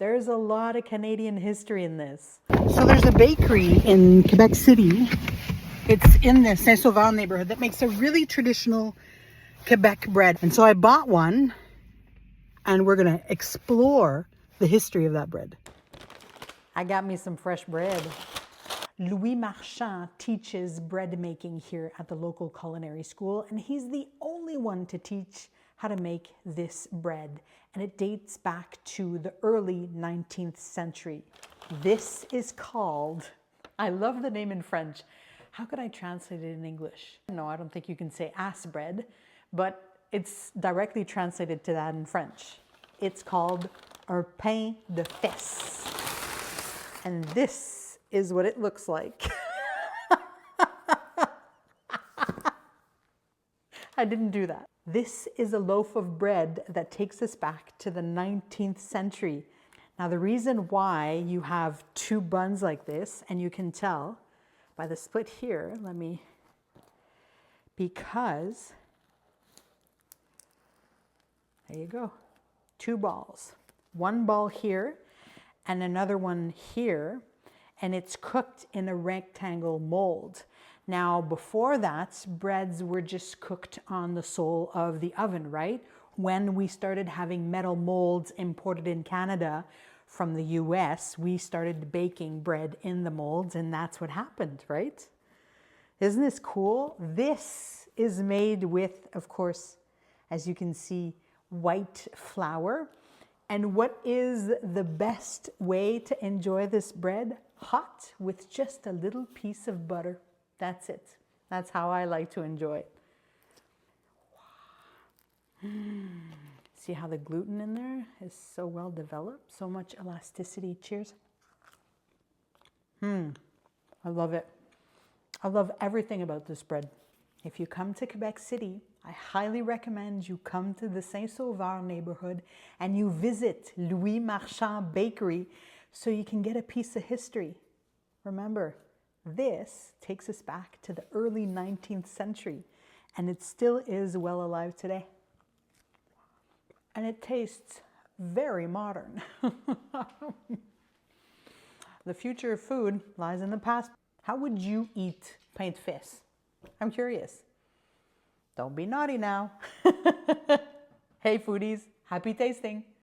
There's a lot of Canadian history in this. So there's a bakery in Quebec City. It's in the Saint-Sauveur neighborhood that makes a really traditional Quebec bread. And so I bought one and we're gonna explore the history of that bread. I got me some fresh bread. Louis Marchand teaches bread making here at the local culinary school, and he's the only one to teach how to make this bread. And it dates back to the early 19th century. This is called, I love the name in French. How could I translate it in English? No, I don't think you can say ass bread, but it's directly translated to that in French. It's called un pain de fesses. And this is what it looks like. I didn't do that. This is a loaf of bread that takes us back to the 19th century. Now, the reason why you have two buns like this, and you can tell by the split here, because, there you go, two balls. One ball here and another one here, and it's cooked in a rectangle mold. Now, before that, breads were just cooked on the sole of the oven, right? When we started having metal molds imported in Canada from the US, we started baking bread in the molds, and that's what happened, right? Isn't this cool? This is made with, of course, as you can see, white flour. And what is the best way to enjoy this bread? Hot with just a little piece of butter. That's it. That's how I like to enjoy it. Wow. See how the gluten in there is so well developed? So much elasticity. Cheers. I love it. I love everything about this bread. If you come to Quebec City, I highly recommend you come to the Saint-Sauveur neighborhood and you visit Louis Marchand Bakery so you can get a piece of history. Remember, this takes us back to the early 19th century, and it still is well alive today. And it tastes very modern. The future of food lies in the past. How would you eat pain de fesses? I'm curious. Don't be naughty now. Hey foodies, happy tasting.